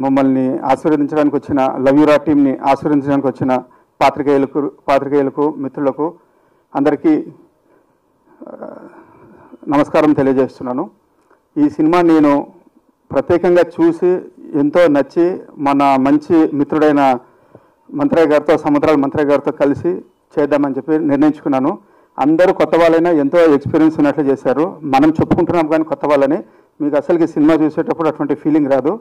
మమ్మల్ని ఆశీర్వదించడానికి వచ్చిన లవ్యూరా టీంని ఆశీర్వదించడానికి వచ్చిన పాత్రికేయులకు మిత్రులకు అందరికీ నమస్కారం తెలియజేస్తున్నాను. ఈ సినిమా నేను ప్రత్యేకంగా చూసి ఎంతో నచ్చి మన మంచి మిత్రుడైన మంత్రయ్య గారితో, సముద్రాల మంత్రయ్య గారితో కలిసి చేద్దామని చెప్పి నిర్ణయించుకున్నాను. అందరూ కొత్త వాళ్ళైనా ఎంతో ఎక్స్పీరియన్స్ ఉన్నట్లు చేశారు. మనం చెప్పుకుంటున్నాం కానీ కొత్త వాళ్ళని, మీకు అసలుకి సినిమా చూసేటప్పుడు అటువంటి ఫీలింగ్ రాదు.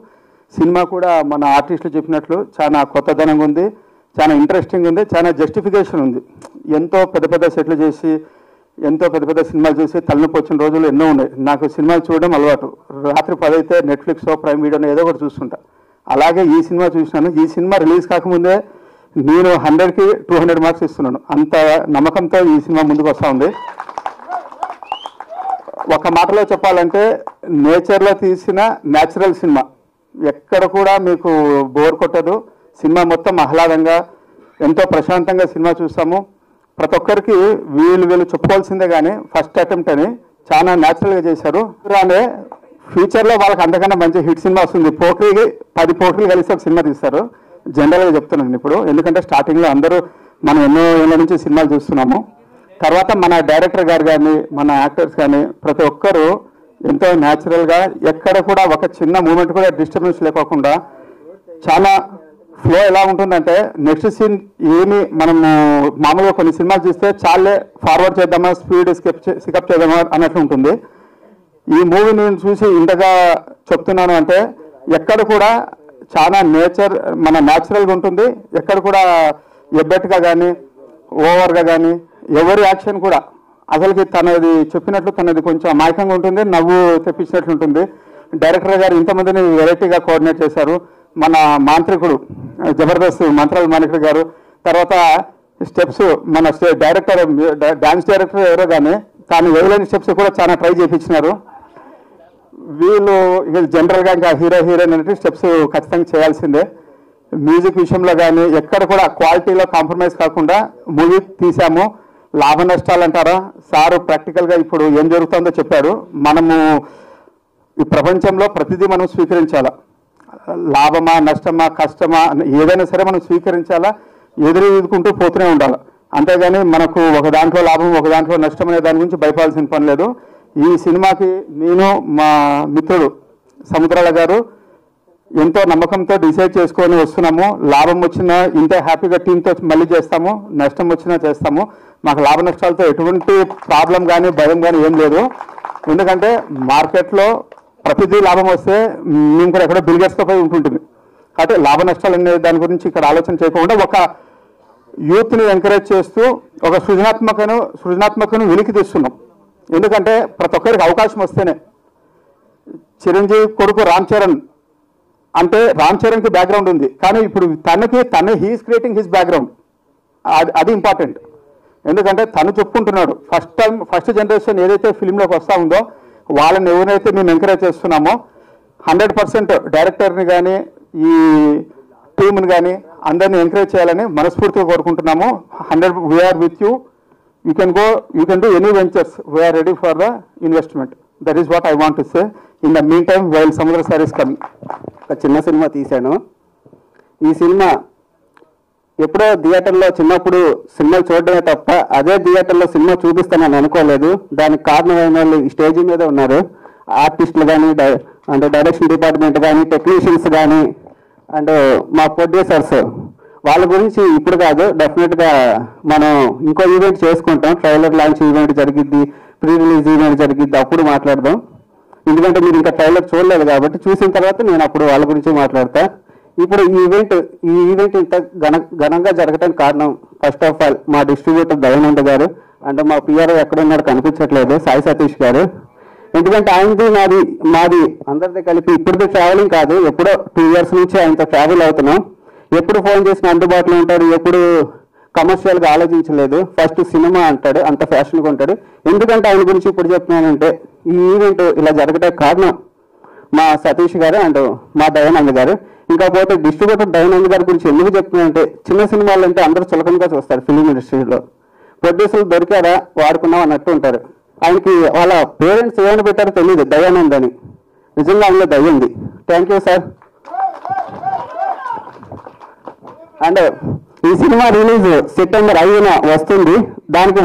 సినిమా కూడా మన ఆర్టిస్టులు చెప్పినట్లు చాలా కొత్తదనంగా ఉంది, చాలా ఇంట్రెస్టింగ్ ఉంది, చాలా జస్టిఫికేషన్ ఉంది. ఎంతో పెద్ద పెద్ద సెట్లు చేసి ఎంతో పెద్ద పెద్ద సినిమాలు చూసి తలనొప్పి వచ్చిన రోజులు ఎన్నో ఉన్నాయి. నాకు సినిమాలు చూడడం అలవాటు. రాత్రి 10 అయితే నెట్ఫ్లిక్స్లో, ప్రైమ్ వీడియోలో ఏదో ఒకటి చూస్తుంటా. అలాగే ఈ సినిమా చూసినాను. ఈ సినిమా రిలీజ్ కాకముందే నేను 100కి 200 మార్క్స్ ఇస్తున్నాను. అంత నమ్మకంతో ఈ సినిమా ముందుకు వస్తూ ఉంది. ఒక మాటలో చెప్పాలంటే నేచర్లో తీసిన న్యాచురల్ సినిమా. ఎక్కడ కూడా మీకు బోర్ కొట్టదు. సినిమా మొత్తం ఆహ్లాదంగా ఎంతో ప్రశాంతంగా సినిమా చూస్తాము. ప్రతి ఒక్కరికి వీళ్ళు చెప్పుకోవాల్సిందే కానీ ఫస్ట్ అటెంప్ట్ అని చాలా న్యాచురల్గా చేశారు. అలానే ఫ్యూచర్లో వాళ్ళకి అంతకన్నా మంచి హిట్ సినిమా వస్తుంది. 10 పోటీలు కలిసి ఒక సినిమా తీస్తారు. జనరల్గా చెప్తున్నాను ఇప్పుడు, ఎందుకంటే స్టార్టింగ్లో అందరూ మనం ఎన్నో ఏళ్ళ నుంచి సినిమాలు చూస్తున్నాము. తర్వాత మన డైరెక్టర్ గారు కానీ మన యాక్టర్స్ కానీ ప్రతి ఒక్కరూ ఎంతో న్యాచురల్గా ఎక్కడ కూడా ఒక చిన్న మూమెంట్ కూడా డిస్టర్బెన్స్ లేకోకుండా చాలా ఫ్లో ఎలా ఉంటుందంటే నెక్స్ట్ సీన్ ఏమి మనము మామూలుగా కొన్ని సినిమాలు చూస్తే చాలే ఫార్వర్డ్ చేద్దామా, స్పీడ్ స్కిప్ చేద్దామా అన్నట్లు ఉంటుంది. ఈ మూవీ నేను చూసి ఇంతగా చెప్తున్నాను అంటే ఎక్కడ కూడా చాలా మన న్యాచురల్గా ఉంటుంది. ఎక్కడ కూడా ఎబ్బెట్టుగా కానీ ఓవర్గా కానీ ఎవరి యాక్షన్ కూడా అసలుకి తనది చెప్పినట్లు తనది కొంచెం అమాయకంగా ఉంటుంది, నవ్వు తెప్పించినట్లు ఉంటుంది. డైరెక్టర్ గారు ఇంతమందిని వెరైటీగా కోఆర్డినేట్ చేశారు. మన మాంత్రికుడు జబర్దస్త్ మంత్రాల మాణికుడు గారు, తర్వాత స్టెప్స్ మన డైరెక్టర్ డాన్స్ డైరెక్టర్ ఎవరో కానీ తాను ఎవరైన స్టెప్స్ కూడా చాలా ట్రై చేయించినారు. వీళ్ళు ఇక జనరల్గా ఇంకా హీరోయిన్ అంటే స్టెప్స్ ఖచ్చితంగా చేయాల్సిందే. మ్యూజిక్ విషయంలో కానీ ఎక్కడ కూడా క్వాలిటీలో కాంప్రమైజ్ కాకుండా మూవీ తీసాము. లాభ నష్టాలు అంటారా, సారు ప్రాక్టికల్గా ఇప్పుడు ఏం జరుగుతుందో చెప్పారు. మనము ఈ ప్రపంచంలో ప్రతిదీ మనం స్వీకరించాలా. లాభమా, నష్టమా, కష్టమా ఏదైనా సరే మనం స్వీకరించాలా, ఎదుర్కొంటూ పోతూనే ఉండాలి. అంతేగాని మనకు ఒక దాంట్లో లాభం ఒక దాంట్లో నష్టం అనే దాని గురించి భయపడాల్సిన పని లేదు. ఈ సినిమాకి నేను మా మిత్రుడు సముద్రాల గారు ఎంతో నమ్మకంతో డిసైడ్ చేసుకొని వస్తున్నాము. లాభం వచ్చినా ఇంతే హ్యాపీగా టీంతో మళ్ళీ చేస్తాము, నష్టం వచ్చినా చేస్తాము. మాకు లాభ నష్టాలతో ఎటువంటి ప్రాబ్లం కానీ భయం కానీ ఏం లేదు. ఎందుకంటే మార్కెట్లో ప్రతిదీ లాభం వస్తే మేము కూడా ఎక్కడో బిల్గేట్స్తో పోయి ఉంటుంటుంది. కాబట్టి లాభ నష్టాలు అనే దాని గురించి ఇక్కడ ఆలోచన చేయకుండా ఒక యూత్ని ఎంకరేజ్ చేస్తూ ఒక సృజనాత్మకను వెలికి తీస్తున్నాం. ఎందుకంటే ప్రతి ఒక్కరికి అవకాశం వస్తేనే. చిరంజీవి కొడుకు రామ్ చరణ్ అంటే రామ్ చరణ్కి బ్యాక్గ్రౌండ్ ఉంది, కానీ ఇప్పుడు హీఈస్ క్రియేటింగ్ హిస్ బ్యాక్గ్రౌండ్. అది ఇంపార్టెంట్. ఎందుకంటే తను చెప్పుకుంటున్నాడు ఫస్ట్ జనరేషన్ ఏదైతే ఫిలింలోకి వస్తూ ఉందో వాళ్ళని ఎవరైతే మేము ఎంకరేజ్ చేస్తున్నామో 100% డైరెక్టర్ని కానీ ఈ టీమ్ని కానీ అందరినీ ఎంకరేజ్ చేయాలని మనస్ఫూర్తిగా కోరుకుంటున్నాము. 100 we're with you. You can do any ventures. We're ready for the investment. That is what I want to say. In the meantime while Samudra saris coming. ఒక చిన్న సినిమా తీశాను. ఈ సినిమా ఎప్పుడో థియేటర్లో చిన్నప్పుడు సినిమాలు చూడడమే తప్ప అదే థియేటర్లో సినిమా చూపిస్తానని అనుకోలేదు. దానికి కారణమైన వాళ్ళు ఈ స్టేజ్ మీద ఉన్నారు. ఆర్టిస్టులు కానీ అంటే డైరెక్షన్ డిపార్ట్మెంట్ కానీ టెక్నీషియన్స్ కానీ అండ్ మా ప్రొడ్యూసర్స్. వాళ్ళ గురించి ఇప్పుడు కాదు, డెఫినెట్గా మనం ఇంకో ఈవెంట్ చేసుకుంటాం. ట్రైలర్ లాంచ్ ఈవెంట్ జరిగిద్ది, ప్రీ రిలీజ్ ఈవెంట్ జరిగిద్ది, అప్పుడు మాట్లాడదాం. ఎందుకంటే మీరు ఇంకా ట్రైలర్ చూడలేదు కాబట్టి చూసిన తర్వాత నేను అప్పుడు వాళ్ళ గురించి మాట్లాడతా. ఇప్పుడు ఈ ఈవెంట్ ఇంత ఘనంగా జరగడానికి కారణం ఫస్ట్ ఆఫ్ ఆల్ మా డిస్ట్రిబ్యూటర్ దయానంద్ గారు, అంటే మా పిఆర్ఓ ఎక్కడున్నాడు కనిపించట్లేదు, సాయి సతీష్ గారు. ఎందుకంటే ఆయనది మాది అందరితో కలిపి ఇప్పుడుతో ట్రావెలింగ్ కాదు, ఎప్పుడో 2 years నుంచి ఆయనతో ట్రావెల్ అవుతున్నాం. ఎప్పుడు ఫోన్ చేసిన అందుబాటులో ఉంటాడు, ఎప్పుడు కమర్షియల్గా ఆలోచించలేదు. ఫస్ట్ సినిమా అంటాడు, అంత ఫ్యాషన్గా ఉంటాడు. ఎందుకంటే ఆయన గురించి ఇప్పుడు చెప్తున్నానంటే ఈ ఈవెంట్ ఇలా జరగడానికి కారణం మా సతీష్ గారు అండ్ మా దయానంద్ గారు. ఇంకపోతే డిస్ట్రిబ్యూటర్ దయానంద్ గారి గురించి ఎందుకు చెప్తున్నానంటే చిన్న సినిమాలు అంటే అందరూ చులకనగా చూస్తారు ఫిలిం ఇండస్ట్రీలో. ప్రొడ్యూసర్లు దొరికారా వాడుకున్నాం అన్నట్టు ఉంటారు. ఆయనకి వాళ్ళ పేరెంట్స్ ఏమైనా పెట్టారో తెలియదు, దయానంద్ అని. నిజంగా అందులో దయ ఉంది. Thank you sir. అండ్ ఈ సినిమా రిలీజ్ సెప్టెంబర్ 5న వస్తుంది. దానికి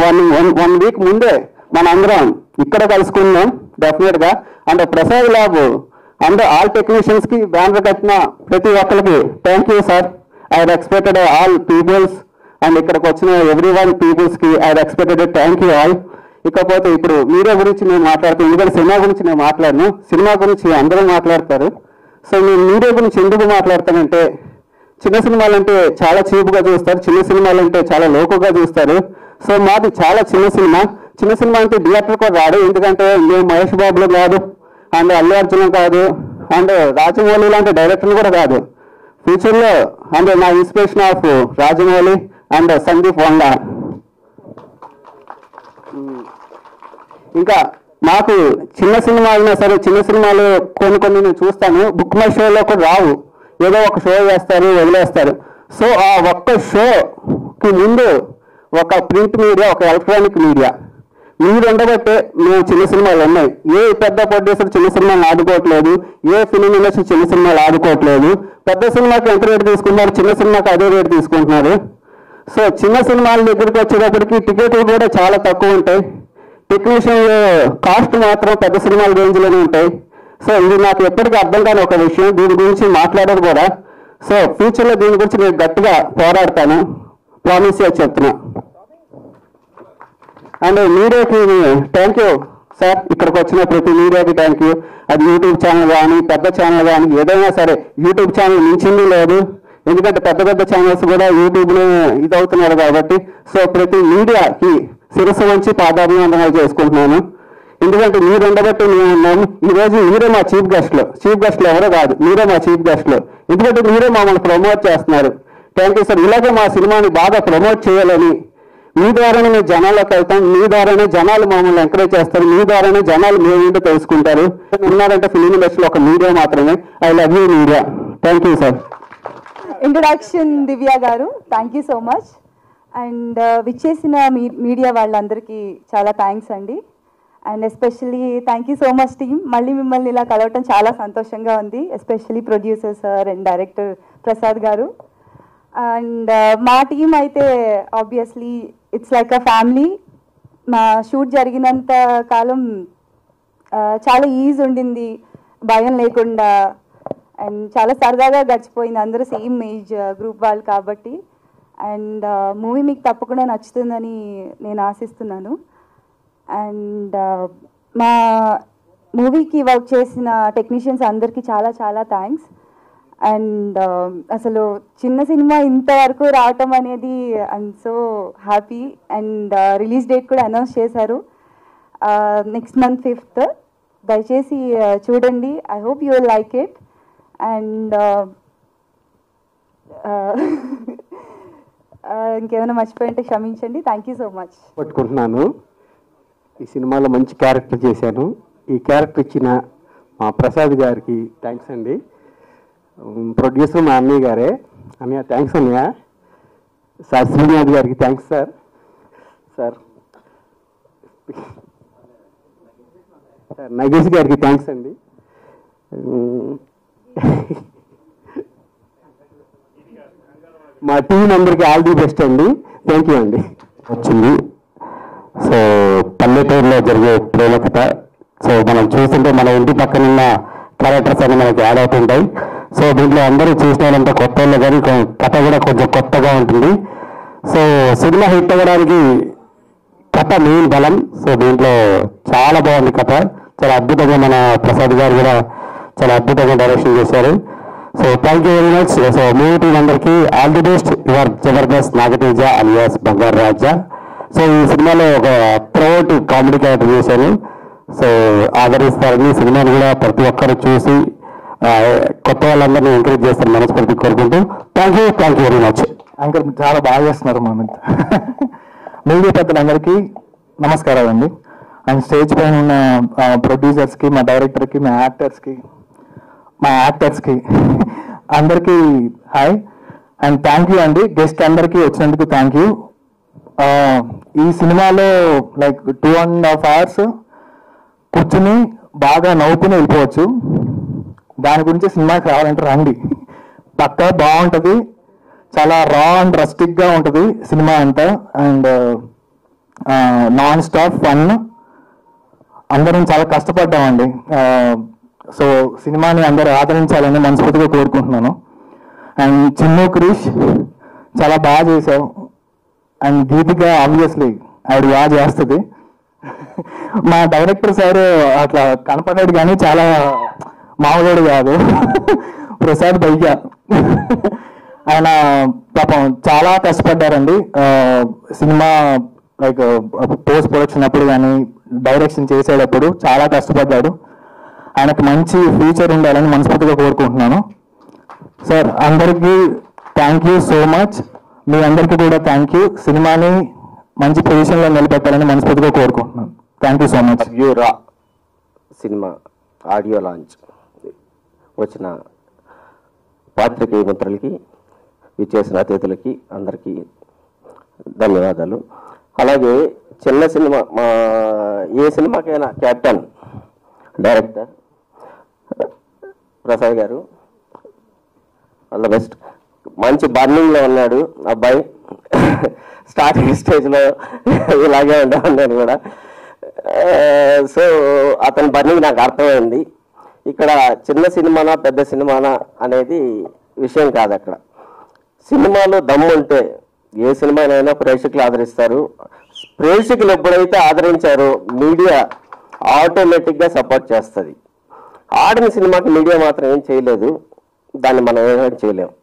వన్ వీక్ ముందే మన అందరం ఇక్కడ కలుసుకుందాం డెఫినెట్ గా. And Prasad lab and all technicians కి బ్యానర్ కట్టిన ప్రతి ఒక్కరికి thank you sir. I respected all peoples and ఇక్కడికి వచ్చిన ఎవ్రీ1 పీపుల్స్ కి I respected thank you all. ఇకపోతే ఇప్పుడు మీడియా గురించి నేను మాట్లాడుతాను, ఎందుకంటే సినిమా గురించి నేను మాట్లాడను, సినిమా గురించి అందరూ మాట్లాడతారు. సో నేను మీడియా గురించి ఎందుకు మాట్లాడతానంటే, చిన్న సినిమాలంటే చాలా చీప్గా చూస్తారు, చిన్న సినిమాలంటే చాలా లోకుగా చూస్తారు. సో మాది చాలా చిన్న సినిమా. చిన్న సినిమా అంటే థియేటర్ కూడా రాడు, ఎందుకంటే మేము మహేష్ బాబులు కాదు, అండ్ అల్లు అర్జున్ కాదు, అండ్ రాజమౌళి లాంటి డైరెక్టర్లు కూడా కాదు. ఫ్యూచర్లో అండ్ నా inspiration of Rajamouli and Sandeep Vanga. ఇంకా నాకు చిన్న సినిమా అయినా సరే, చిన్న సినిమాలు కొన్ని నేను చూస్తాను, బుక్ మై షోలో కూడా రావు, ఏదో ఒక షో చేస్తారు వదిలేస్తారు. సో ఆ ఒక్క షోకి ముందు ఒక ప్రింట్ మీడియా, ఒక ఎలక్ట్రానిక్ మీడియా మీరు ఉండబట్టే మేము చిన్న సినిమాలు ఉన్నాయి. ఏ పెద్ద ప్రొడ్యూసర్ చిన్న సినిమాలు ఆడుకోవట్లేదు, ఏ ఫిలిం ఇండస్ట్రీ చిన్న సినిమాలు ఆడుకోవట్లేదు. పెద్ద సినిమాకి ఎంత రేటు తీసుకుంటున్నారు, చిన్న సినిమాకి అదే రేటు తీసుకుంటున్నారు. సో చిన్న సినిమాల దగ్గరికి వచ్చేటప్పటికి టికెట్లు కూడా చాలా తక్కువ ఉంటాయి, టెక్నీషియన్ కాస్ట్ మాత్రం పెద్ద సినిమాల రేంజ్లోనే ఉంటాయి. సో ఇది నాకు ఎప్పటికీ అర్థం కాని ఒక విషయం, దీని గురించి మాట్లాడదు కూడా. సో ఫ్యూచర్లో దీని గురించి నేను గట్టిగా పోరాడతాను, ప్రామిస్ చేసి చెప్తున్నా. అండ్ మీడియాకి థ్యాంక్ యూ సార్, ఇక్కడికి వచ్చిన ప్రతి మీడియాకి థ్యాంక్ యూ. అది యూట్యూబ్ ఛానల్ కానీ పెద్ద ఛానల్ కానీ ఏదైనా సరే, యూట్యూబ్ ఛానల్ మించింది లేదు, ఎందుకంటే పెద్ద పెద్ద ఛానల్స్ కూడా యూట్యూబ్లో ఇదవుతున్నారు కాబట్టి. సో ప్రతి మీడియాకి శిరస్సు వంచి పాదాభివందనాలు చేసుకుంటున్నాను, ఎందుకంటే మీరు ఉండబట్టి మేము ఉన్నాము. ఈరోజు మీరే మా చీఫ్ గెస్ట్లు ఎవరో కాదు, మీరే మా చీఫ్ గెస్ట్లు, ఎందుకంటే మీరే మమ్మల్ని ప్రమోట్ చేస్తున్నారు. Thank you sir. ఇలాగే మా సినిమాని బాగా ప్రమోట్ చేయాలని, మీ ద్వారానే మేము జనాల్లోకి వెళ్తాం, మీ ద్వారానే జనాలు మమ్మల్ని ఎంకరేజ్ చేస్తారు, మీ ద్వారానే జనాలు మేమేంటో తెలుసుకుంటారు. ఉన్నారంటే ఫిలిం ఇండస్ట్రీలో ఒక మీడియా మాత్రమే. I love you media. Thank you sir. Introduction Divya garu, thank you so much. And విచ్చేసిన మీడియా వాళ్ళందరికీ చాలా థ్యాంక్స్ అండి. And especially thank you so much team, మళ్ళీ మిమ్మల్ని ఇలా కలవటం చాలా సంతోషంగా ఉంది, especially producer sir and director Prasad garu. And మా టీం అయితే obviously it's like a family. మా షూట్ జరిగినంత కాలం చాలా ఈజీ ఉండింది, భయం లేకుండా, అండ్ చాలా సరదాగా గడిచిపోయింది, అందరూ సేమ్ ఏజ్ గ్రూప్ వాళ్ళు కాబట్టి. అండ్ మూవీ మీకు తప్పకుండా నచ్చుతుందని నేను ఆశిస్తున్నాను. అండ్ మా మూవీకి వర్క్ చేసిన టెక్నీషియన్స్ అందరికీ చాలా చాలా థ్యాంక్స్. అండ్ అసలు చిన్న సినిమా ఇంతవరకు రావటం అనేది I'm so happy. And release date కూడా అనౌన్స్ చేశారు, నెక్స్ట్ మంత్ 5th. దయచేసి చూడండి, I hope you will like it. And ఇంకేమైనా మర్చిపోయింటే క్షమించండి. Thank you so much. పట్టుకుంటున్నాను, ఈ సినిమాలో మంచి క్యారెక్టర్ చేశాను. ఈ క్యారెక్టర్ ఇచ్చిన మా ప్రసాద్ గారికి థ్యాంక్స్ అండి. ప్రొడ్యూసర్ మా అన్నయ్య గారే. అన్నయ్య థ్యాంక్స్ అన్నయ్య. సార్ శ్రీనాథ్ గారికి థ్యాంక్స్ సార్. సార్ నగేష్ గారికి థ్యాంక్స్ అండి. మా టీం అందరికీ ఆల్ ది బెస్ట్ అండి. థ్యాంక్ యూ అండి. వచ్చింది. సో పల్లెటూరులో జరిగే ప్రేమ కథ. సో మనం చూస్తుంటే మన ఇంటి పక్కనున్న క్యారెక్టర్స్ అన్ని మనకి యాడ్ అవుతుంటాయి. సో దీంట్లో అందరూ చూసిన వాళ్ళంతా కొత్త వాళ్ళు, కానీ కథ కూడా కొంచెం కొత్తగా ఉంటుంది. సో సినిమా హిట్ అవ్వడానికి కథ మెయిన్ బలం. సో దీంట్లో చాలా బాగుంది కథ, చాలా అద్భుతంగా మన ప్రసాద్ గారు కూడా చాలా అద్భుతంగా డైరెక్షన్ చేశారు. So thank you very much. So movie team అందరికీ all the best. Your Jabardasth Nagateja alias Bangaru Raja. So ఈ సినిమాలో ఒక ప్రౌడ్ కామెడీ క్యారెక్టర్ చేశాను. సో ఆదరిస్తారని, సినిమాని కూడా ప్రతి ఒక్కరు చూసి కొత్త వాళ్ళందరినీ ఎంకరేజ్ చేస్తారు మనస్ఫూర్తి కోరుకుంటూ thank you very much. Anchor చాలా బాగా చేస్తున్నారు. మనం మీడియా పెద్దలందరికీ నమస్కారాలు అండి. అండ్ స్టేజ్ పైన ఉన్న ప్రొడ్యూసర్స్కి, మా డైరెక్టర్కి, మా యాక్టర్స్కి అందరికీ హాయ్ అండ్ థ్యాంక్ యూ అండి. గెస్ట్ అందరికీ వచ్చినందుకు థ్యాంక్ యూ. ఈ సినిమాలో లైక్ 2.5 hours కూర్చుని బాగా నవ్వుకుని వెళ్ళిపోవచ్చు. దాని గురించి సినిమాకి రావాలంటే రండి, పక్కా బాగుంటుంది. చాలా రా అండ్ రస్టిక్గా ఉంటుంది సినిమా అంతా. And non stop fun. అందరం చాలా కష్టపడ్డామండి. సో సినిమాని అందరూ ఆదరించాలని మనస్ఫూర్తిగా కోరుకుంటున్నాను. అండ్ చిన్ను క్రిష్ చాలా బాగా చేసావు. అండ్ గీతిక ఆబ్వియస్లీ ఆవిడ బాగా చేస్తుంది. మా డైరెక్టర్ సార్ అట్లా కనపడ్డాడు కానీ చాలా మామూలుడు కాదు, ప్రసాద్ భయ్య. ఆయన పాపం చాలా కష్టపడ్డారండి. సినిమా లైక్ పోస్ట్ ప్రొడక్షన్ అప్పుడు కానీ డైరెక్షన్ చేసేటప్పుడు చాలా కష్టపడ్డాడు. ఆయనకు మంచి ఫ్యూచర్ ఉండాలని మనస్ఫూర్తిగా కోరుకుంటున్నాను. సార్ అందరికీ థ్యాంక్ యూ సో మచ్. మీ అందరికీ కూడా థ్యాంక్ యూ. సినిమాని మంచి పొజిషన్లో నిలబెట్టాలని మనస్ఫూర్తిగా కోరుకుంటున్నాను. Thank you so much. రా సినిమా ఆడియో లాంచ్ వచ్చిన పాత్రికేయ మిత్రులకి, విచ్చేసిన అతిథులకి అందరికీ ధన్యవాదాలు. అలాగే చిన్న సినిమా, మా ఏ సినిమాకైనా కెప్టెన్ డైరెక్టర్ ప్రసాద్ గారు, ఆల్ ద బెస్ట్. మంచి బర్నింగ్లో ఉన్నాడు అబ్బాయి. స్టార్టింగ్ స్టేజ్లో ఇలాగే ఉండేవాడిని కూడా. సో అతని బర్నింగ్ నాకు అర్థమైంది. ఇక్కడ చిన్న సినిమానా పెద్ద సినిమానా అనేది విషయం కాదు. అక్కడ సినిమాలో దమ్ము ఉంటే ఏ సినిమానైనా ప్రేక్షకులు ఆదరిస్తారు. ప్రేక్షకులు ఎప్పుడైతే ఆదరించారో మీడియా ఆటోమేటిక్గా సపోర్ట్ చేస్తుంది. ఆడిన సినిమాకి మీడియా మాత్రం ఏం చేయలేదు, దాన్ని మనం ఏం చేయలేము.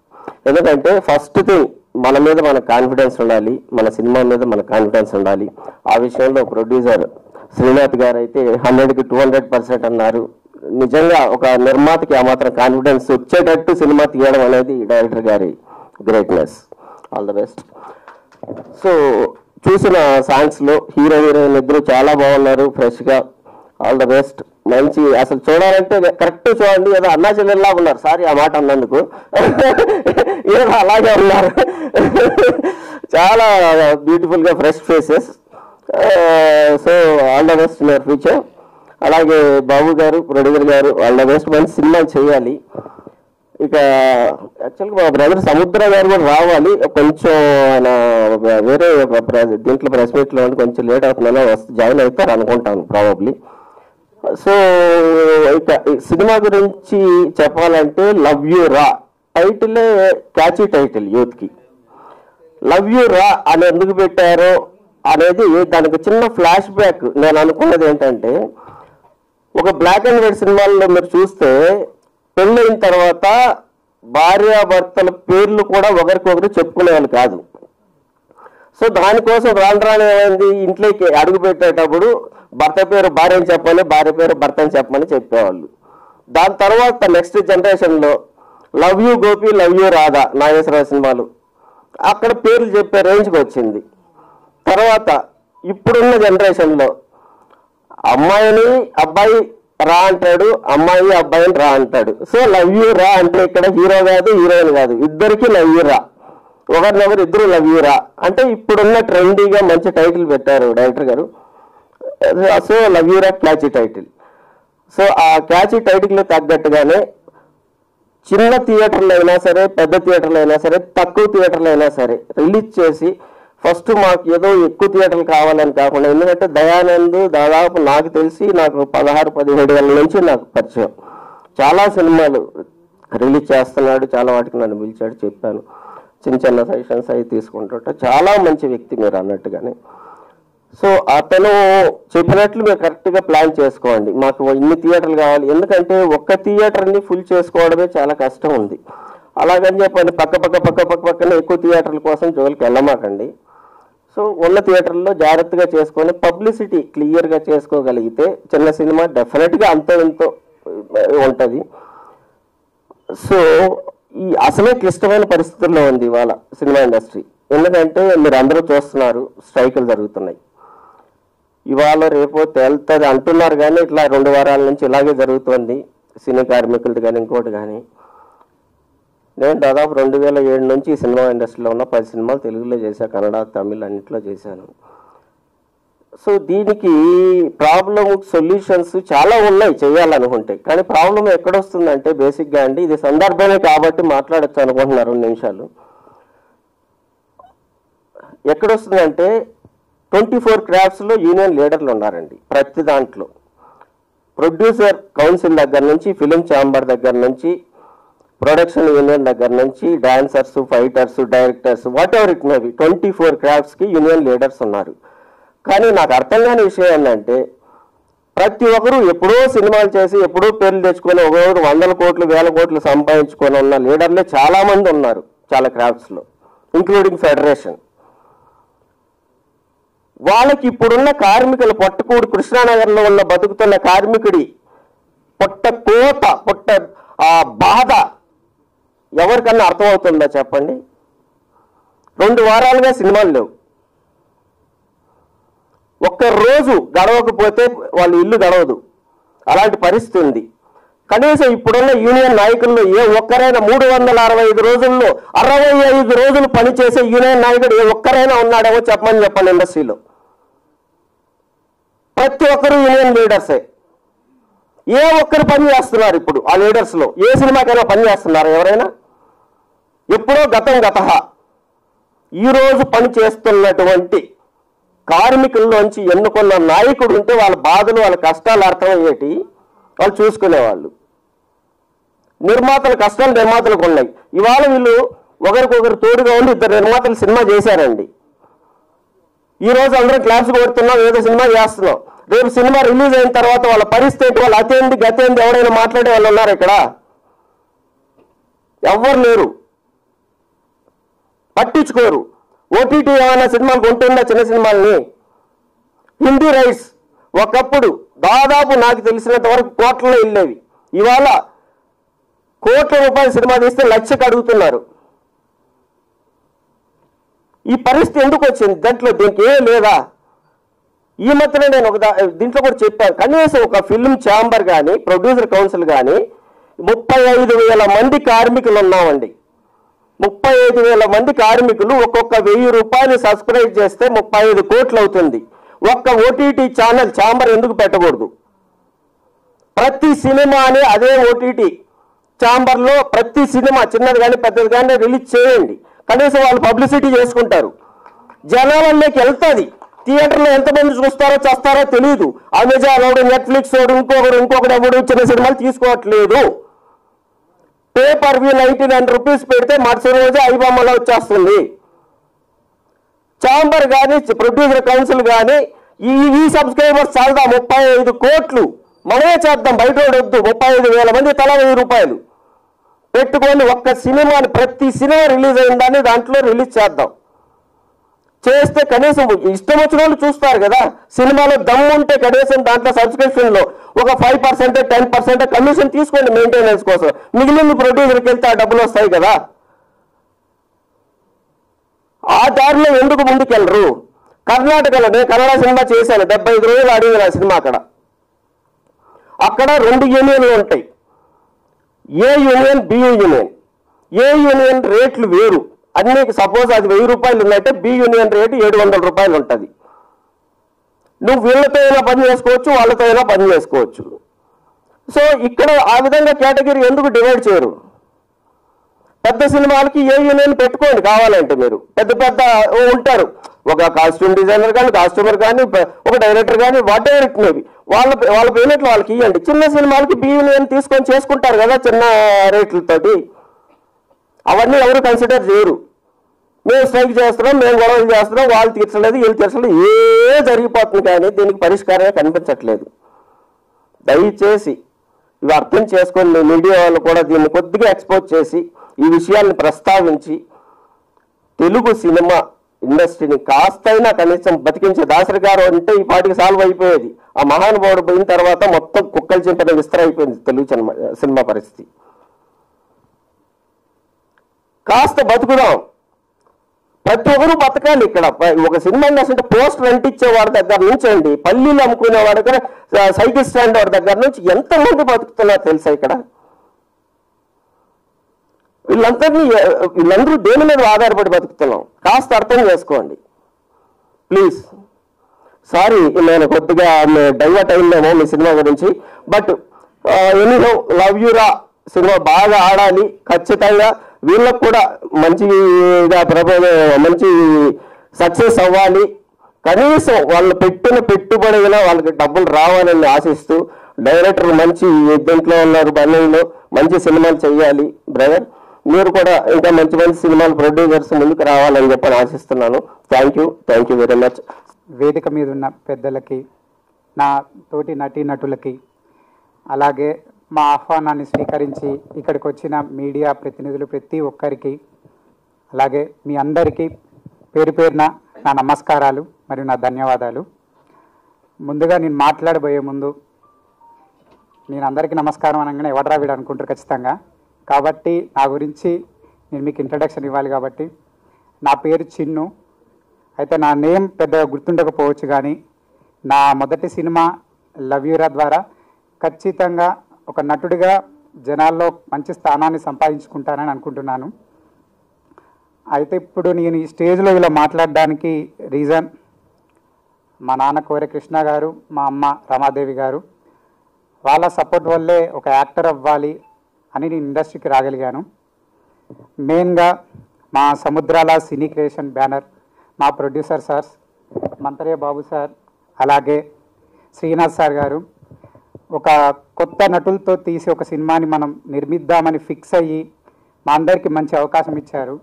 ఎందుకంటే ఫస్ట్ థింగ్ మన మీద మనకు కాన్ఫిడెన్స్ ఉండాలి, మన సినిమా మీద మనకు కాన్ఫిడెన్స్ ఉండాలి. ఆ విషయంలో ప్రొడ్యూసర్ శ్రీనాథ్ గారు అయితే 100కి 200% అన్నారు. నిజంగా ఒక నిర్మాతకి ఆ మాత్రం కాన్ఫిడెన్స్ వచ్చేటట్టు సినిమా తీయడం అనేది డైరెక్టర్ గారి greatness. All the best. So చూసిన సాంగ్స్లో హీరో హీరోయిన్ ఇద్దరు చాలా బాగున్నారు, ఫ్రెష్గా. All the best. మంచి అసలు చూడాలంటే కరెక్ట్ చూడండి. ఏదో అన్నా చెల్లెల్లా ఉన్నారు, సారీ ఆ మాట అన్నందుకు. ఏదో అలాగే ఉన్నారు, చాలా బ్యూటిఫుల్గా fresh faces. So all the best in your future. అలాగే బాబు గారు, ప్రొడ్యూసర్ గారు, ఆల్ ద బెస్ట్. మంచి సినిమా చేయాలి. ఇక యాక్చువల్గా మా బ్రదర్ సముద్ర గారు కూడా రావాలి. కొంచెం ఆయన వేరే ఒక దీంట్లో ప్రెస్ మీట్లో కొంచెం లేట్ అవుతుందని జాయిన్ అవుతారు అనుకుంటాను ప్రాబబ్లీ. సో ఇక సినిమా గురించి చెప్పాలంటే లవ్ యూ రా టైటిలే క్యాచీ టైటిల్. యూత్కి లవ్ యూ రా అని ఎందుకు పెట్టారో అనేది దానికి చిన్న ఫ్లాష్ బ్యాక్. నేను అనుకున్నది ఏంటంటే, ఒక బ్లాక్ అండ్ వైట్ సినిమాల్లో మీరు చూస్తే పెళ్ళైన తర్వాత భార్యాభర్తల పేర్లు కూడా ఒకరికొకరు చెప్పుకునేవాళ్ళు కాదు. సో దానికోసం రాను ఏమైంది, ఇంట్లోకి అడుగు పెట్టేటప్పుడు భర్త పేరు భార్యని చెప్పాలి, భార్య పేరు భర్తని చెప్పమని చెప్పేవాళ్ళు. దాని తర్వాత నెక్స్ట్ జనరేషన్లో love you Gopi, love you Radha, Nageswararao సినిమాలు అక్కడ పేర్లు చెప్పే రేంజ్కి వచ్చింది. తర్వాత ఇప్పుడున్న జనరేషన్లో అమ్మాయిని అబ్బాయి రా అంటాడు, అమ్మాయి అబ్బాయిని రా అంటాడు. సో లవ్ యూ రా అంటే ఇక్కడ హీరో కాదు, హీరోయిన్ కాదు, ఇద్దరికి లవ్ యూ రా, ఒకరినొకరు ఇద్దరు లవ్ యూ రా అంటే ఇప్పుడున్న ట్రెండీగా మంచి టైటిల్ పెట్టారు డైరెక్టర్ గారు. సో లవ్ యూ రా క్యాచీ టైటిల్. సో ఆ క్యాచీ టైటిల్ తగ్గట్టుగానే చిన్న థియేటర్లు అయినా సరే, పెద్ద థియేటర్లు అయినా సరే, తక్కువ థియేటర్లు అయినా సరే రిలీజ్ చేసి ఫస్ట్ మాకు ఏదో ఎక్కువ థియేటర్లు కావాలని కాకుండా, ఎందుకంటే దయానంద్ దాదాపు నాకు తెలిసి నాకు 16-17 ఏళ్ళ నుంచి నాకు పరిచయం. చాలా సినిమాలు రిలీజ్ చేస్తున్నాడు, చాలా వాటికి నన్ను పిలిచాడు, చెప్పాను, చిన్న చిన్న సజెషన్స్ అవి తీసుకుంటుంటే చాలా మంచి వ్యక్తి మీరు అన్నట్టుగానే. సో అతను చెప్పినట్లు మీరు కరెక్ట్గా ప్లాన్ చేసుకోండి, మాకు ఇన్ని థియేటర్లు కావాలి. ఎందుకంటే ఒక్క థియేటర్ని ఫుల్ చేసుకోవడమే చాలా కష్టం ఉంది. అలాగని చెప్పండి పక్కనే ఎక్కువ థియేటర్ల కోసం జోలికి వెళ్ళమాకండి. సో ఉన్న థియేటర్లో జాగ్రత్తగా చేసుకొని పబ్లిసిటీ క్లియర్గా చేసుకోగలిగితే చిన్న సినిమా డెఫినెట్గా అంతో ఎంతో ఉంటుంది. సో ఈ అసలే క్లిష్టమైన పరిస్థితుల్లో ఉంది ఇవాళ సినిమా ఇండస్ట్రీ. ఎందుకంటే మీరు అందరూ చూస్తున్నారు, స్ట్రైకులు జరుగుతున్నాయి. ఇవాళ రేపు తేలుతుంది అంటున్నారు కానీ ఇట్లా 2 వారాల నుంచి ఇలాగే జరుగుతుంది సినీ కార్మికులది కానీ ఇంకోటి కానీ. నేను దాదాపు 2007 నుంచి ఈ సినిమా ఇండస్ట్రీలో ఉన్న 10 సినిమాలు తెలుగులో చేశాను, కన్నడ, తమిళ్ అన్నింటిలో చేశాను. సో దీనికి ప్రాబ్లం సొల్యూషన్స్ చాలా ఉన్నాయి చేయాలనుకుంటే, కానీ ప్రాబ్లం ఎక్కడొస్తుందంటే బేసిక్గా అండి, ఇది సందర్భమే కాబట్టి మాట్లాడచ్చు అనుకుంటున్నారు 2 నిమిషాలు. ఎక్కడొస్తుందంటే 24 క్రాఫ్ట్స్లో యూనియన్ లీడర్లు ఉన్నారండి. ప్రతి దాంట్లో ప్రొడ్యూసర్ కౌన్సిల్ దగ్గర నుంచి, ఫిలిం ఛాంబర్ దగ్గర నుంచి, ప్రొడక్షన్ యూనియన్ దగ్గర నుంచి, dancers, fighters, directors, whatever it may be 24 క్రాఫ్ట్స్కి యూనియన్ లీడర్స్ ఉన్నారు. కానీ నాకు అర్థం కాని విషయం ఏంటంటే, ప్రతి ఒక్కరు ఎప్పుడో సినిమాలు చేసి ఎప్పుడో పేర్లు తెచ్చుకొని ఒకరు 100 కోట్లు 1000 కోట్లు సంపాదించుకొని ఉన్న లీడర్లే చాలామంది ఉన్నారు చాలా క్రాఫ్ట్స్లో, ఇంక్లూడింగ్ ఫెడరేషన్. వాళ్ళకి ఇప్పుడున్న కార్మికులు పొట్టకూడు కృష్ణానగర్లో ఉన్న బతుకుతున్న కార్మికుడి పొట్ట కోత, పొట్ట ఆ బాధ ఎవరికన్నా అర్థమవుతుందా చెప్పండి? 2 వారాలుగా సినిమాలు లేవు. ఒక్క రోజు గడవకపోతే వాళ్ళ ఇల్లు గడవదు, అలాంటి పరిస్థితి ఉంది. కనీసం ఇప్పుడున్న యూనియన్ నాయకుల్లో ఏ ఒక్కరైనా 365 రోజుల్లో 65 రోజులు పనిచేసే యూనియన్ నాయకుడు ఏ ఒక్కరైనా ఉన్నాడేమో చెప్పమని చెప్పండి ఇండస్ట్రీలో. ప్రతి ఒక్కరు యూనియన్ లీడర్సే. ఏ ఒక్కరు పని చేస్తున్నారు ఇప్పుడు ఆ లీడర్స్లో? ఏ సినిమాకైనా పని చేస్తున్నారు ఎవరైనా? ఎప్పుడో గత ఈరోజు పని చేస్తున్నటువంటి కార్మికుల్లోంచి ఎన్నుకున్న నాయకుడు ఉంటే వాళ్ళ బాధలు వాళ్ళ కష్టాలు అర్థమయ్యేటి వాళ్ళు చూసుకునేవాళ్ళు. నిర్మాతల కష్టాలు నిర్మాతలకు ఉన్నాయి. ఇవాళ వీళ్ళు ఒకరికొకరు తోడుగా ఉండి 2 నిర్మాతలు సినిమా చేశారండి. ఈరోజు అందరం క్లాప్స్ కొడుతున్నాం, ఏదో సినిమా చేస్తున్నాం. రేపు సినిమా రిలీజ్ అయిన తర్వాత వాళ్ళ పరిస్థితి, వాళ్ళ అతేంది గతేంది ఎవరైనా మాట్లాడే వాళ్ళు ఉన్నారు ఇక్కడ? ఎవ్వరు లేరు, పట్టించుకోరు. ఓటీటీ ఏమైనా సినిమాలు కొంటుందా? చిన్న సినిమాల్ని. హిందీ రైట్స్ ఒకప్పుడు దాదాపు నాకు తెలిసినంత వరకు కోట్లలో వెళ్ళేవి. ఇవాళ కోట్ల రూపాయల సినిమా తీస్తే 1,00,000కి అడుగుతున్నారు. ఈ పరిస్థితి ఎందుకు వచ్చింది? దీనికి ఏం లేదా? ఈ మధ్యన నేను దీంట్లో కూడా చెప్పాను, కనీసం ఒక ఫిల్మ్ ఛాంబర్ కానీ ప్రొడ్యూసర్ కౌన్సిల్ కానీ 35,000 మంది కార్మికులు ఉన్నామండి. 35,000 మంది కార్మికులు ఒక్కొక్క 1,000 రూపాయలు సబ్స్క్రైబ్ చేస్తే 35 కోట్లు అవుతుంది. ఒక్క ఓటీటీ ఛానల్ ఛాంబర్ ఎందుకు పెట్టకూడదు? ప్రతి సినిమాని అదే ఓటీటీ ఛాంబర్లో ప్రతి సినిమా చిన్నది కానీ పెద్దది కానీ రిలీజ్ చేయండి. కనీసం వాళ్ళు పబ్లిసిటీ చేసుకుంటారు, జనాలలోకి వెళ్తుంది. థియేటర్లో ఎంతమంది చూస్తారో చేస్తారో తెలియదు. అమెజాన్ వాడు, నెట్ఫ్లిక్స్ వాడు, ఇంకొకడు ఎవడు చిన్న సినిమాలు తీసుకోవట్లేదు. పేపర్ వ్యూ 99 రూపీస్ పెడితే మరుసటి రోజే ఐబొమ్మలో వచ్చేస్తుంది. ఛాంబర్ కానీ ప్రొడ్యూసర్ కౌన్సిల్ కానీ ఈ సబ్స్క్రైబర్స్ చాలదా? 35 కోట్లు మనమే చేద్దాం, బయట వద్దు. 35,000 మంది తలా 1,000 రూపాయలు పెట్టుకొని ఒక్క సినిమాని, ప్రతి సినిమా రిలీజ్ అయిన దాన్ని దాంట్లో రిలీజ్ చేద్దాం. చేస్తే కనీసం ఇష్టం వచ్చిన వాళ్ళు చూస్తారు కదా. సినిమాలో దమ్ము ఉంటే కనీసం దాంట్లో సబ్స్క్రిప్షన్లో ఒక 5% 10% కమిషన్ తీసుకోండి మెయింటెనెన్స్ కోసం. మిగిలిన ప్రొడ్యూసర్కి వెళ్తే ఆ డబ్బులు వస్తాయి కదా. ఆ దారిలో ఎందుకు ముందుకెళ్ళరు? కర్ణాటకలో నేను కన్నడ సినిమా చేశాను, 75 రోజులు ఆడింది ఆ సినిమా. అక్కడ 2 యూనియన్లు ఉంటాయి, A union, B union. A union రేట్లు వేరు అన్ని. సపోజ్ అది 1000 రూపాయలు ఉందంటే బి యూనియన్ రేటు 700 రూపాయలు ఉంటుంది. నువ్వు వీళ్ళతో అయినా పని చేసుకోవచ్చు, వాళ్ళతో అయినా పని చేసుకోవచ్చు. సో ఇక్కడ ఆ విధంగా కేటగిరీ ఎందుకు డివైడ్ చేయరు? పెద్ద సినిమాలకి ఏ యూనియన్ పెట్టుకోండి కావాలంటే. మీరు పెద్ద ఉంటారు, ఒక కాస్ట్యూమ్ డిజైనర్ కానీ, కాస్ట్యూమర్ కానీ, ఒక డైరెక్టర్ కానీ, వాట్ ఎవర్ ఇట్ మేబీ, వాళ్ళ పేమెంట్లు వాళ్ళకి ఇవ్వండి. చిన్న సినిమాలకి బి యూనియన్ తీసుకొని చేసుకుంటారు కదా చిన్న రేట్లతోటి. అవన్నీ ఎవరు కన్సిడర్ చేయరు. మేము స్ట్రైక్ చేస్తున్నాం, మేము గొడవలు చేస్తున్నాం, వాళ్ళు తీర్చలేదు, వీళ్ళు తీర్చలేదు, ఏ జరిగిపోతుంది కానీ దీనికి పరిష్కారమే కనిపించట్లేదు. దయచేసి ఇవి అర్థం చేసుకొని మీడియా వాళ్ళు కూడా దీన్ని కొద్దిగా ఎక్స్పోజ్ చేసి ఈ విషయాన్ని ప్రస్తావించి తెలుగు సినిమా ఇండస్ట్రీని కాస్తైనా కనీసం బతికించే. దాసరి గారు అంటే ఈ పాటికి సాల్వ్ అయిపోయేది. ఆ మహానుభావుడు పోయిన తర్వాత మొత్తం కుక్కలు చింతన విస్తరైపోయింది తెలుగు సినిమా పరిస్థితి. కాస్త బతుకుదాం, ప్రతి ఒక్కరూ బతకాలి. ఇక్కడ ఒక సినిమా ఇండస్ట్రీ అంటే పోస్టర్ అంటించేవాడి దగ్గర నుంచి అండి, పల్లీలు అమ్ముకునేవాడి దగ్గర, సైకిల్ స్టాండ్ వాడి దగ్గర నుంచి ఎంతమంది బతుకుతున్నారు తెలుసా ఇక్కడ? వీళ్ళందరూ దేని మీద ఆధారపడి బతుకుతున్నాం? కాస్త అర్థం చేసుకోండి ప్లీజ్. సారీ నేను కొద్దిగా డైవర్ట్ అయిందేమో మీ సినిమా గురించి. బట్ ఎనీహౌ లవ్ యూ రా సినిమా బాగా ఆడాలి, ఖచ్చితంగా వీళ్ళకు కూడా మంచిగా మంచి సక్సెస్ అవ్వాలి. కనీసం వాళ్ళు పెట్టిన పెట్టుబడిగా వాళ్ళకి డబ్బులు రావాలని ఆశిస్తూ, డైరెక్టర్ మంచి దీంట్లో ఉన్నారు, బన్నీలో మంచి సినిమాలు చేయాలి బ్రదర్. మీరు కూడా ఇంకా మంచి మంచి సినిమాలు ప్రొడ్యూసర్స్ ముందుకు రావాలని చెప్పని ఆశిస్తున్నాను. Thank you very much. వేదిక మీద ఉన్న పెద్దలకి, నా తోటి నటీనటులకి, అలాగే మా ఆహ్వానాన్ని స్వీకరించి ఇక్కడికి వచ్చిన మీడియా ప్రతినిధులు ప్రతి ఒక్కరికి, అలాగే మీ అందరికీ పేరు పేరున నా నమస్కారాలు మరియు నా ధన్యవాదాలు. ముందుగా నేను మాట్లాడబోయే ముందు, నేను అందరికీ నమస్కారం అనగానే ఎవడరా వీడు అనుకుంటారు ఖచ్చితంగా. కాబట్టి నా గురించి నేను మీకు ఇంట్రడక్షన్ ఇవ్వాలి. కాబట్టి నా పేరు చిన్ను. అయితే నా నేమ్ పెద్దగా గుర్తుండకపోవచ్చు, కానీ నా మొదటి సినిమా లవ్ యూరా ద్వారా ఖచ్చితంగా ఒక నటుడిగా జనాల్లో మంచి స్థానాన్ని సంపాదించుకుంటానని అనుకుంటున్నాను. అయితే ఇప్పుడు నేను ఈ స్టేజ్లో ఇలా మాట్లాడడానికి రీజన్, మా నాన్న కోరె కృష్ణ గారు, మా అమ్మ రమాదేవి గారు, వాళ్ళ సపోర్ట్ వల్లే ఒక యాక్టర్ అవ్వాలి అని నేను ఇండస్ట్రీకి రాగలిగాను. మెయిన్గా మా సముద్రాల సినీ క్రియేషన్ బ్యానర్, మా ప్రొడ్యూసర్ సార్స్ మంతరయ్య బాబు సార్, అలాగే శ్రీనాథ్ సార్ గారు ఒక కొత్త నటులతో తీసి ఒక సినిమాని మనం నిర్మిద్దామని ఫిక్స్ అయ్యి మా అందరికీ మంచి అవకాశం ఇచ్చారు.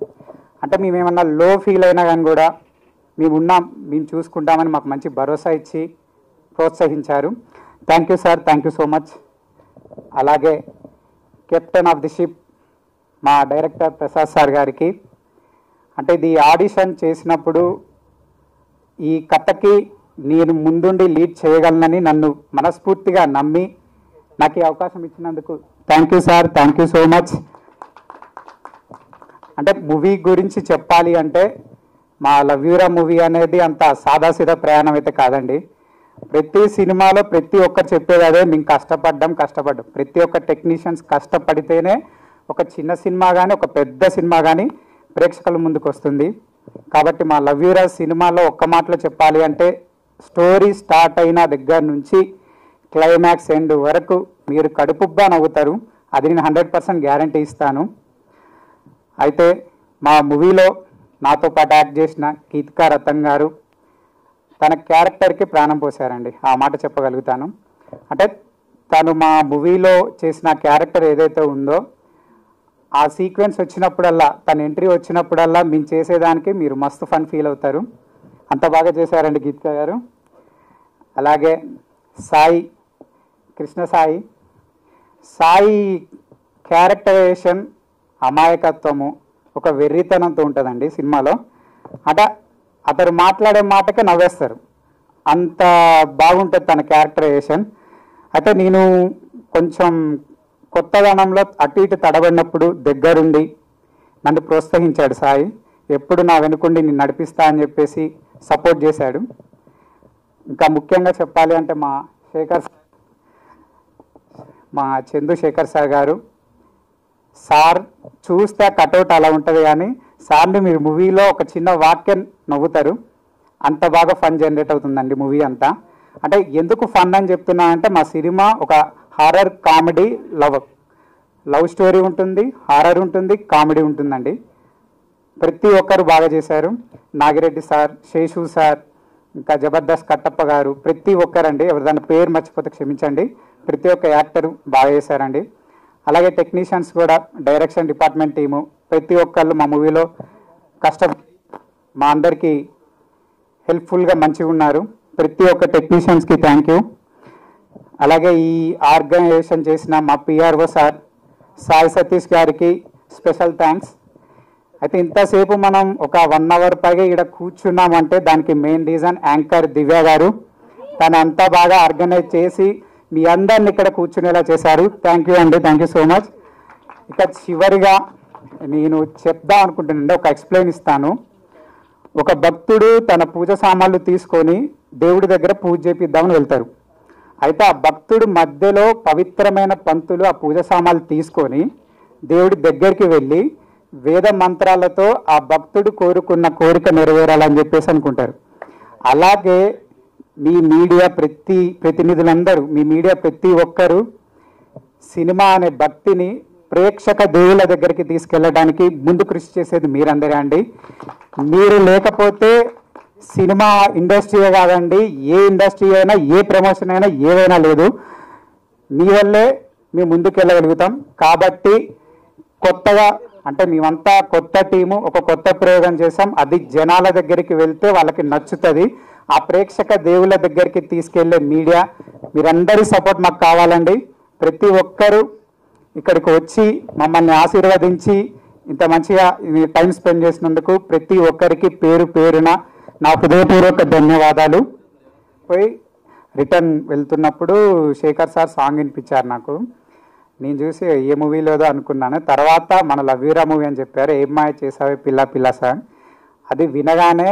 అంటే మేమేమన్నా లో ఫీల్ అయినా కానీ కూడా మేమున్నాం, మేము చూసుకుంటామని మాకు మంచి భరోసా ఇచ్చి ప్రోత్సహించారు. Thank you sir, thank you so much. అలాగే కెప్టెన్ ఆఫ్ ది షిప్ మా డైరెక్టర్ ప్రసాద్ సార్ గారికి, అంటే ఇది ఆడిషన్ చేసినప్పుడు ఈ కథకి నేను ముందుండి లీడ్ చేయగలనని నన్ను మనస్ఫూర్తిగా నమ్మి నాకు ఈ అవకాశం ఇచ్చినందుకు thank you sir, thank you so much. అంటే మూవీ గురించి చెప్పాలి అంటే మా లవ్ యూరా మూవీ అనేది అంత సాదాసీదా ప్రయాణం అయితే కాదండి. ప్రతి సినిమాలో ప్రతి ఒక్కరు చెప్పేది అదే, మేము కష్టపడ్డాం. ప్రతి ఒక్క టెక్నీషియన్స్ కష్టపడితేనే ఒక చిన్న సినిమా కానీ ఒక పెద్ద సినిమా కానీ ప్రేక్షకుల ముందుకు వస్తుంది. కాబట్టి మా లవ్ యూరా సినిమాలో ఒక్క మాటలో చెప్పాలి అంటే, స్టోరీ స్టార్ట్ అయిన దగ్గర నుంచి క్లైమాక్స్ ఎండ్ వరకు మీరు కడుపుబ్బా నవ్వుతారు. అది నేను 100% గ్యారంటీ ఇస్తాను. అయితే మా మూవీలో నాతో పాటు యాక్ట్ చేసిన గీతికా రతన్ గారు తన క్యారెక్టర్కి ప్రాణం పోసారండి, ఆ మాట చెప్పగలుగుతాను. అంటే తను మా మూవీలో చేసిన క్యారెక్టర్ ఏదైతే ఉందో ఆ సీక్వెన్స్ వచ్చినప్పుడల్లా, తన ఎంట్రీ వచ్చినప్పుడల్లా మేము చేసేదానికి మీరు మస్తు ఫన్ ఫీల్ అవుతారు. అంత బాగా చేశారండి గీతికా గారు. అలాగే సాయి, కృష్ణ సాయి క్యారెక్టరైజేషన్ అమాయకత్వము, ఒక వెర్రితనంతో ఉంటుందండి సినిమాలో. అంటే అతను మాట్లాడే మాటకే నవ్వేస్తారు, అంత బాగుంటుంది తన క్యారెక్టరైజేషన్. అయితే నేను కొంచెం కొత్తదనంలో అటు ఇటు తడబడినప్పుడు దగ్గరుండి నన్ను ప్రోత్సహించాడు సాయి. ఎప్పుడు నా వెనుకుండి నేను నడిపిస్తా అని చెప్పేసి సపోర్ట్ చేశాడు. ఇంకా ముఖ్యంగా చెప్పాలి అంటే మా చంద్రశేఖర్ సార్ గారు, సార్ చూస్తే కటౌట్ అలా ఉంటుంది, కానీ సార్ని మీరు మూవీలో ఒక చిన్న వాక్యం నవ్వుతారు, అంత బాగా ఫన్ జనరేట్ అవుతుందండి మూవీ అంతా. అంటే ఎందుకు ఫన్ అని చెప్తున్నా అంటే, మా సినిమా ఒక హారర్ కామెడీ లవ్ స్టోరీ ఉంటుంది, హారర్ ఉంటుంది, కామెడీ ఉంటుందండి. ప్రతి ఒక్కరు బాగా చేశారు. నాగిరెడ్డి సార్, శేషు సార్, ఇంకా జబర్దస్త్ కట్టప్ప గారు, ప్రతి ఒక్కరండి, ఎవరిదాని పేరు మర్చిపోతే క్షమించండి, ప్రతి ఒక్క యాక్టరు బాగా చేశారండి. అలాగే టెక్నీషియన్స్ కూడా, డైరెక్షన్ డిపార్ట్మెంట్ టీము, ప్రతి ఒక్కళ్ళు మా మూవీలో మా అందరికీ హెల్ప్ఫుల్గా మంచిగా ఉన్నారు. ప్రతి ఒక్క టెక్నీషియన్స్కి థ్యాంక్ యూ. అలాగే ఈ ఆర్గనైజేషన్ చేసిన మా పిఆర్ఓ సార్ సాయి సతీష్ గారికి స్పెషల్ థ్యాంక్స్. అయితే ఇంతసేపు మనం ఒక 1 hour పైగా ఇక్కడ కూర్చున్నామంటే దానికి మెయిన్ రీజన్ యాంకర్ దివ్య గారు. తను అంతా బాగా ఆర్గనైజ్ చేసి మీ అందరిని ఇక్కడ కూర్చునేలా చేశారు. థ్యాంక్ యూ అండి, థ్యాంక్ యూ సో మచ్. ఇక చివరిగా నేను చెప్దాం అనుకుంటున్నాను, ఒక ఎక్స్ప్లెయిన్ ఇస్తాను. ఒక భక్తుడు తన పూజ సామాన్లు తీసుకొని దేవుడి దగ్గర పూజ చేపిద్దామని వెళ్తారు. అయితే ఆ భక్తుడు మధ్యలో పవిత్రమైన పంతులు ఆ పూజ సామాన్లు తీసుకొని దేవుడి దగ్గరికి వెళ్ళి వేద మంత్రాలతో ఆ భక్తుడు కోరుకున్న కోరిక నెరవేరాలని చెప్పేసి అనుకుంటారు. అలాగే మీ మీడియా ప్రతినిధులందరూ, మీ మీడియా ప్రతి ఒక్కరూ సినిమా అనే భక్తిని ప్రేక్షక దేవుల దగ్గరికి తీసుకెళ్ళడానికి ముందు కృషి చేసేది మీరందరే అండి. మీరు లేకపోతే సినిమా ఇండస్ట్రీయే కాదండి, ఏ ఇండస్ట్రీ అయినా, ఏ ప్రమోషన్ అయినా, ఏదైనా లేదు. మీ వల్లే మేము ముందుకు వెళ్ళగలుగుతాం. కాబట్టి కొత్తగా అంటే మేమంతా కొత్త టీము, ఒక కొత్త ప్రయోగం చేసాం. అది జనాల దగ్గరికి వెళ్తే వాళ్ళకి నచ్చుతుంది. ఆ ప్రేక్షక దేవుల దగ్గరికి తీసుకెళ్లే మీడియా మీరందరి సపోర్ట్ మాకు కావాలండి. ప్రతి ఒక్కరూ ఇక్కడికి వచ్చి మమ్మల్ని ఆశీర్వదించి ఇంత మంచిగా టైం స్పెండ్ చేసినందుకు ప్రతి ఒక్కరికి పేరు పేరున నా హృదయపూర్వక ధన్యవాదాలు. పోయి రిటర్న్ వెళ్తున్నప్పుడు శేఖర్ సార్ సాంగ్ వినిపించారు నాకు. నేను చూసి ఏ మూవీలోదో అనుకున్నాను. తర్వాత మన లవ్వీరా మూవీ అని చెప్పారు, ఏం మాయ చేసావే పిల్ల పిల్ల సాంగ్. అది వినగానే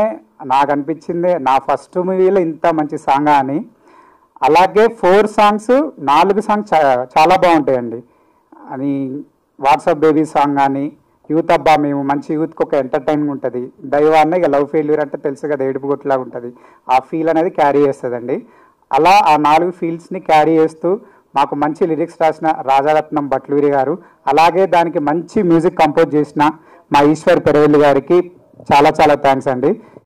నాకు అనిపించింది నా ఫస్ట్ మూవీలో ఇంత మంచి సాంగ్ అని. అలాగే 4 సాంగ్స్ 4 సాంగ్స్ చాలా బాగుంటాయండి. అని వాట్సాప్ బేబీ సాంగ్ కానీ, యూత్ అబ్బా మేము మంచి యూత్కి ఒక ఎంటర్టైన్మెంట్ ఉంటుంది. దైవాన్ని ఇక లవ్ ఫెయిల్యూర్ అంటే తెలుసు కదా, ఏడుపు కొట్టులాగా ఉంటుంది. ఆ ఫీల్ అనేది క్యారీ చేస్తుందండి. అలా ఆ 4 ఫీల్స్ని క్యారీ చేస్తూ మాకు మంచి లిరిక్స్ రాసిన రాజారత్నం భట్లూరి గారు, అలాగే దానికి మంచి మ్యూజిక్ కంపోజ్ చేసిన మా ఈశ్వర్ పెరవెల్లి గారికి చాలా చాలా థ్యాంక్స్ అండి.